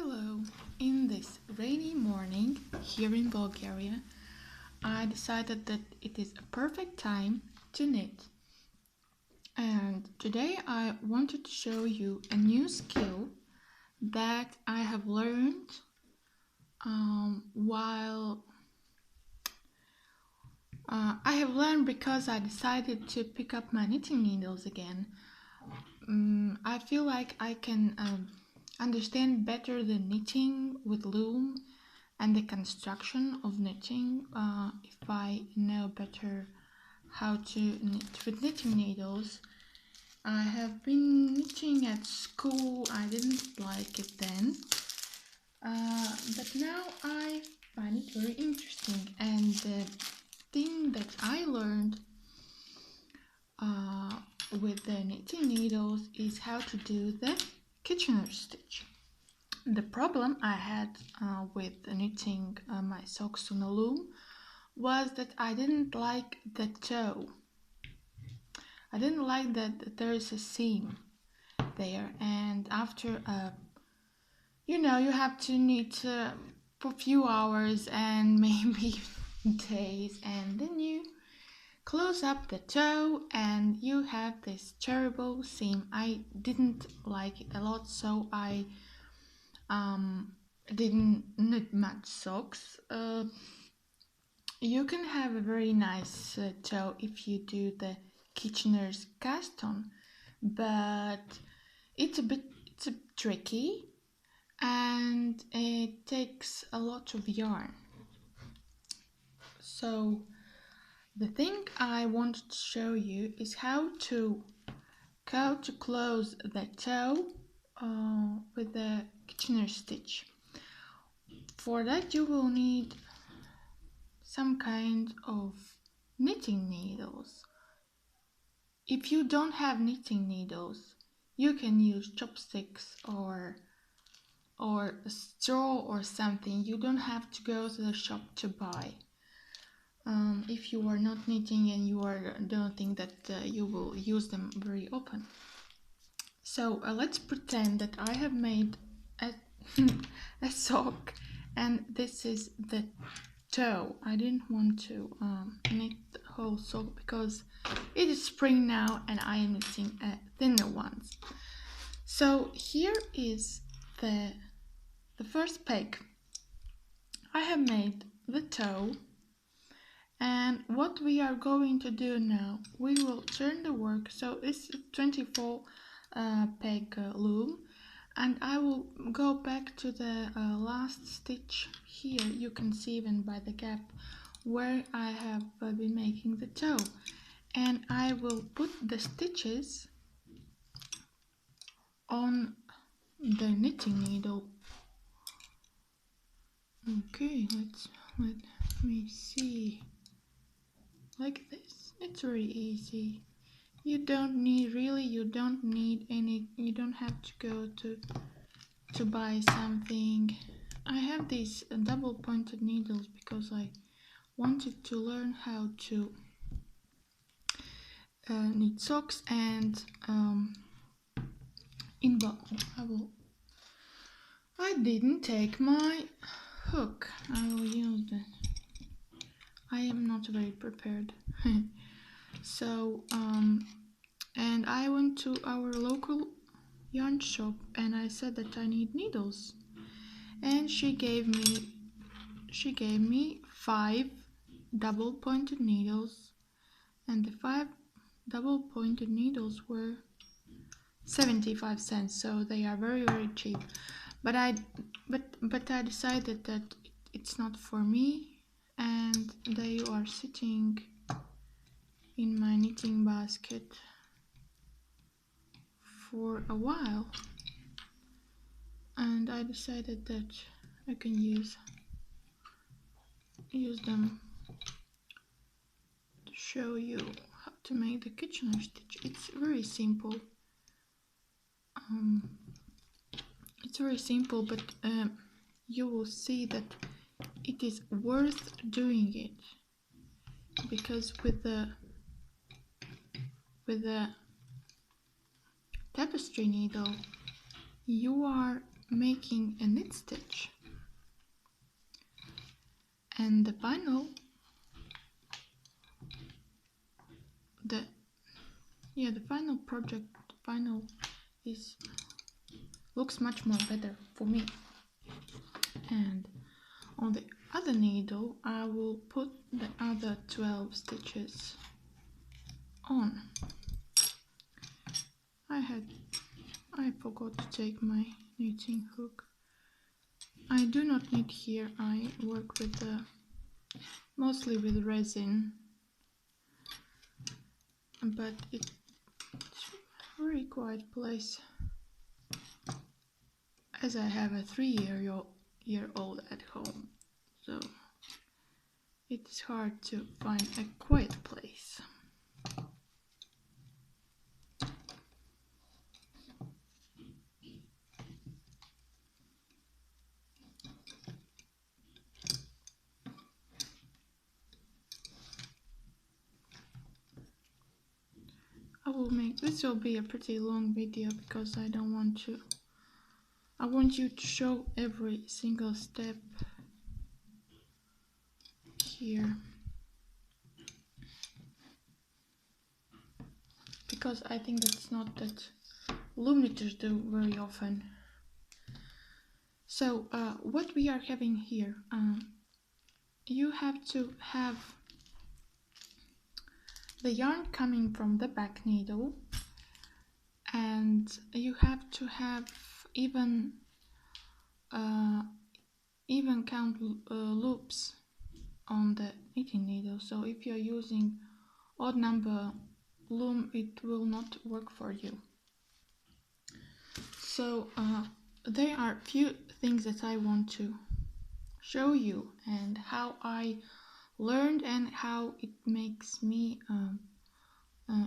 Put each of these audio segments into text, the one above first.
Hello! In this rainy morning here in Bulgaria, I decided that it is a perfect time to knit. And today I wanted to show you a new skill that I have learned because I decided to pick up my knitting needles again. I feel like I can understand better the knitting with loom and the construction of knitting if I know better how to knit with knitting needles. I have been knitting at school. I didn't like it then, but now I find it very interesting, and the thing that I learned with the knitting needles is how to do the Kitchener stitch. The problem I had with knitting my socks on a loom was that I didn't like the toe. I didn't like that there is a seam there, and after you have to knit for a few hours and maybe days, and then you close up the toe and you have this terrible seam. I didn't like it a lot, so I didn't knit much socks. You can have a very nice toe if you do the Kitchener's cast on, but it's a bit tricky and it takes a lot of yarn. So the thing I wanted to show you is how to close the toe with the Kitchener stitch. For that you will need some kind of knitting needles. If you don't have knitting needles, you can use chopsticks or a straw or something. You don't have to go to the shop to buy. If you are not knitting and don't think that you will use them very often. So let's pretend that I have made a, a sock, and this is the toe. I didn't want to knit the whole sock because it is spring now and I am knitting thinner ones. So here is the first peg. I have made the toe, and what we are going to do now, we will turn the work. So it's a 24 peg loom, and I will go back to the last stitch here. You can see even by the gap where I have been making the toe, and I will put the stitches on the knitting needle. Okay, let me see, like this. It's very easy. You don't need any, you don't have to go to buy something. I have these double pointed needles because I wanted to learn how to knit socks, and I didn't take my hook. I will use that. I am not very prepared. So and I went to our local yarn shop and I said that I need needles, and she gave me 5 double pointed needles, and the 5 double pointed needles were 75 cents, so they are very, very cheap. But I decided that it's not for me, and they are sitting in my knitting basket for a while, and I decided that I can use them to show you how to make the Kitchener stitch. It's very simple. It's very simple, but you will see that it is worth doing it, because with the tapestry needle you are making a knit stitch, and the final is looks much more better for me. And on the other needle I will put the other 12 stitches on. I forgot to take my knitting hook. I do not knit here, I work with mostly with resin, but it's a very quiet place as I have a 3-year-old at home, so it's hard to find a quiet place. This will be a pretty long video because I want you to show every single step here, because I think that's not that loom knitters do very often. So what we are having here, you have to have the yarn coming from the back needle, and you have to have even count loops on the knitting needle. So if you're using odd number loom, it will not work for you. So there are few things that I want to show you, and how I learned and how it makes me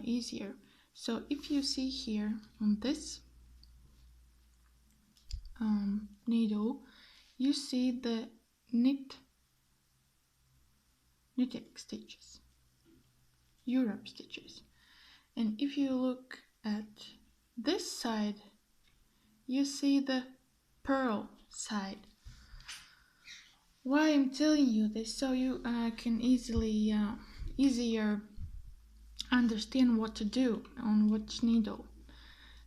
easier. So if you see here on this needle, you see the knitting stitches, Europe stitches, and if you look at this side, you see the purl side. Why I'm telling you this, so you can easier understand what to do on which needle.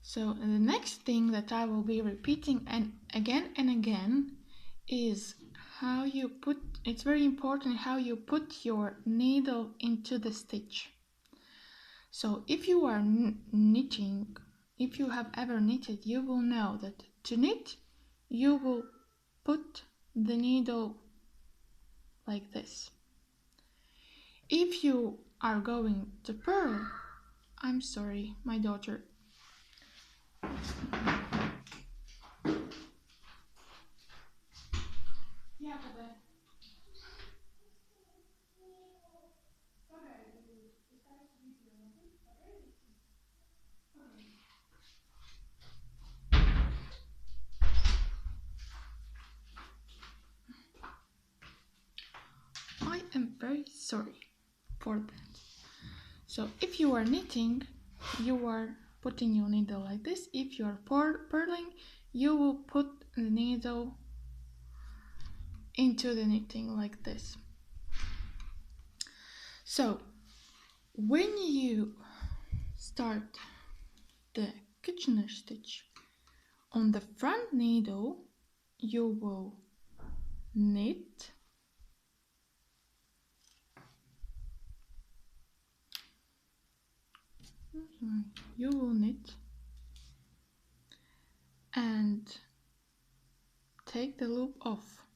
So the next thing that I will be repeating and again is how you put, it's very important how you put your needle into the stitch. So if you are knitting, if you have ever knitted, you will know that to knit you will put the needle like this. If you are going to purl, I'm sorry, my daughter. I am very sorry for that. So if you are knitting, you are putting your needle like this. If you are purling, you will put the needle into the knitting like this. So when you start the Kitchener stitch on the front needle, you will knit and take the loop off,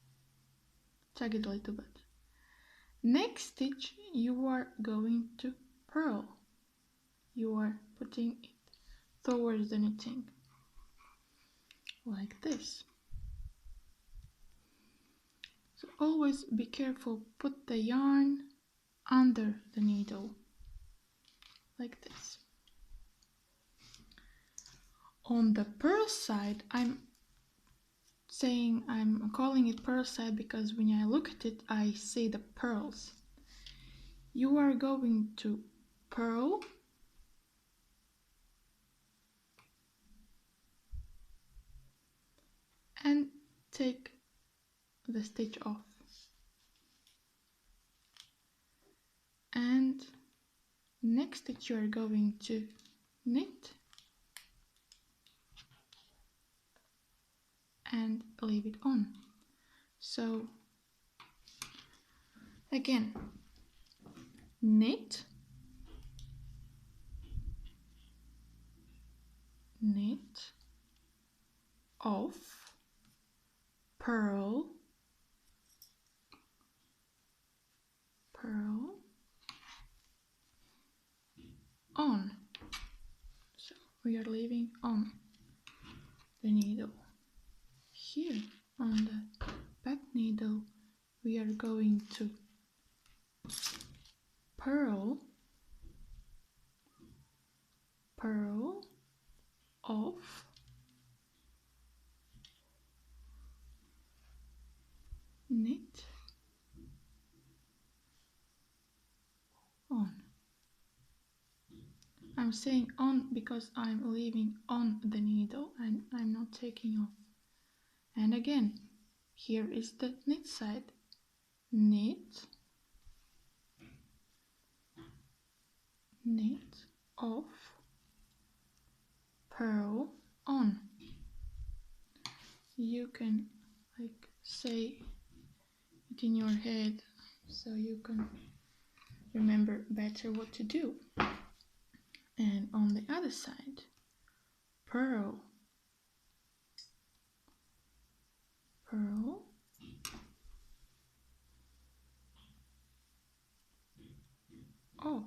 tag it a little bit. Next stitch you are going to purl, you are putting it towards the knitting like this. So always be careful, put the yarn under the needle like this. On the purl side, I'm calling it purl side because when I look at it I see the pearls. You are going to purl and take the stitch off. And next stitch you are going to knit and leave it on. So again, knit, knit, off, purl, purl, on. So we are leaving on the needle. Here on the back needle we are going to purl, purl, off, knit, on. I'm saying on because I'm leaving on the needle and I'm not taking off. And again, here is the knit side. Knit, knit, off, purl, on. You can like say it in your head so you can remember better what to do. And on the other side, purl, purl, off,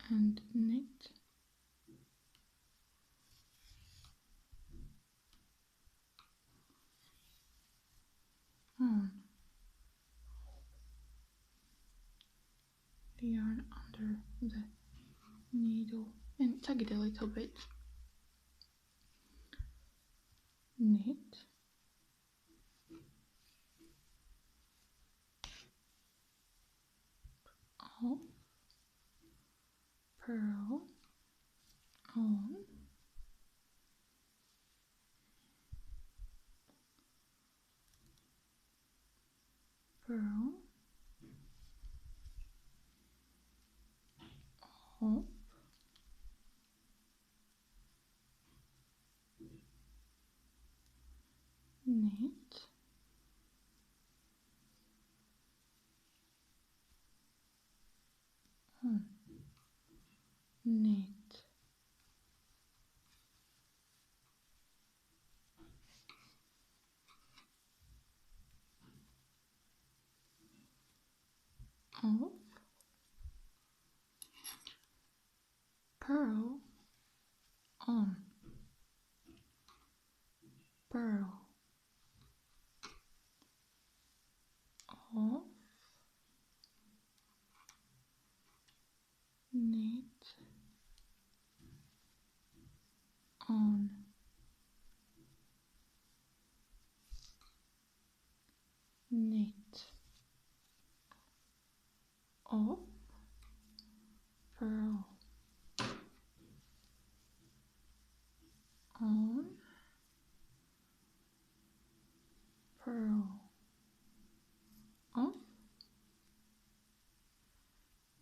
and knit, on. The yarn under the needle and tug it a little bit. Knit, off, purl, on, purl, off, knit, on, knit, off, purl, on, purl, off, knit, on, knit, off, purl, on, purl, off,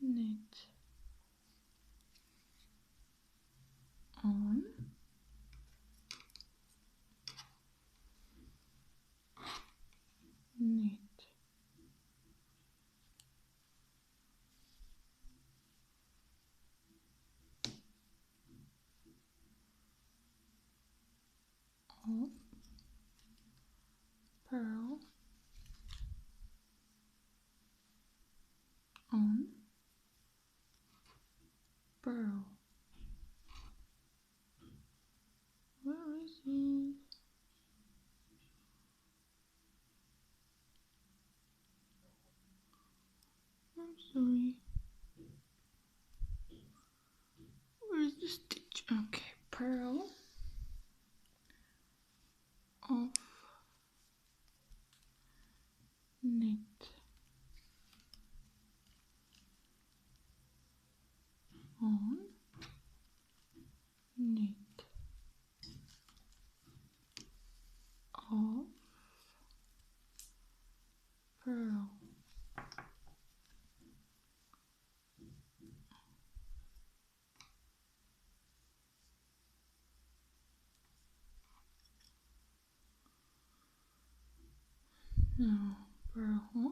knit, on, knit, off, purl, on, purl. Where is it? I'm sorry. Where is the stitch? Okay, purl, off, knit, on, knit off, purl, now purl off,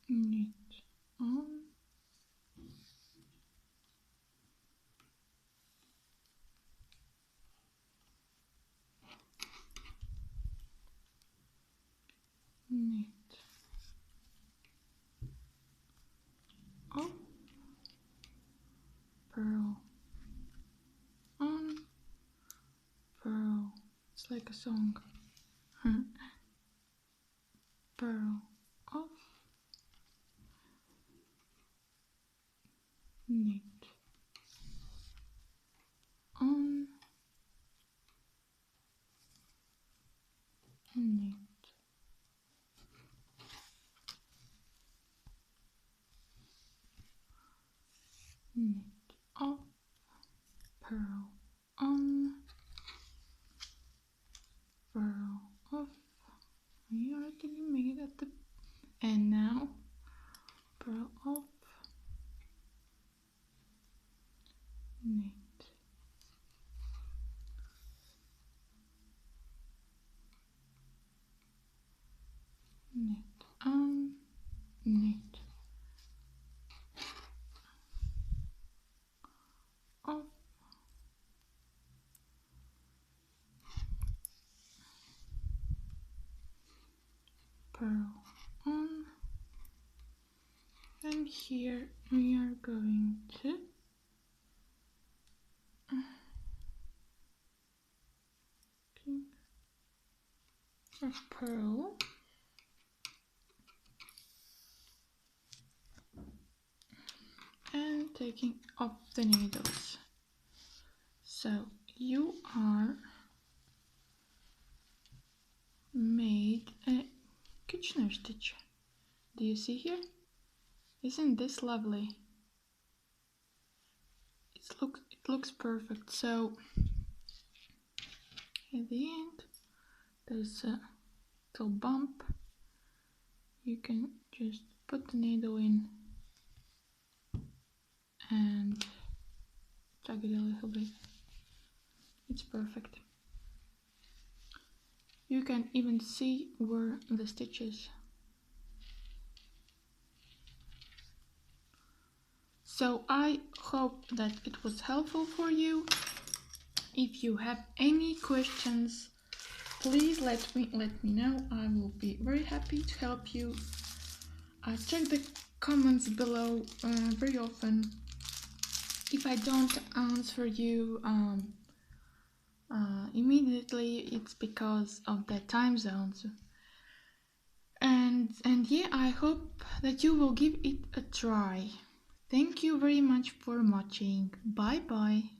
knit on, knit off, purl on, purl. It's like a song. Purl off, knit on, knit off, purl on, purl off. We already made at the and now purl off, knit on, knit off, purl on, and here we are going to a purl and taking off the needles. So you are made a Kitchener stitch. Do you see here? Isn't this lovely? It looks perfect. So at the end there's a little bump. You can just put the needle in and tug it a little bit. It's perfect. You can even see where the stitch is. So I hope that it was helpful for you. If you have any questions, please let me know. I will be very happy to help you. I check the comments below very often. If I don't answer you immediately, it's because of the time zones. And yeah, I hope that you will give it a try. Thank you very much for watching. Bye bye.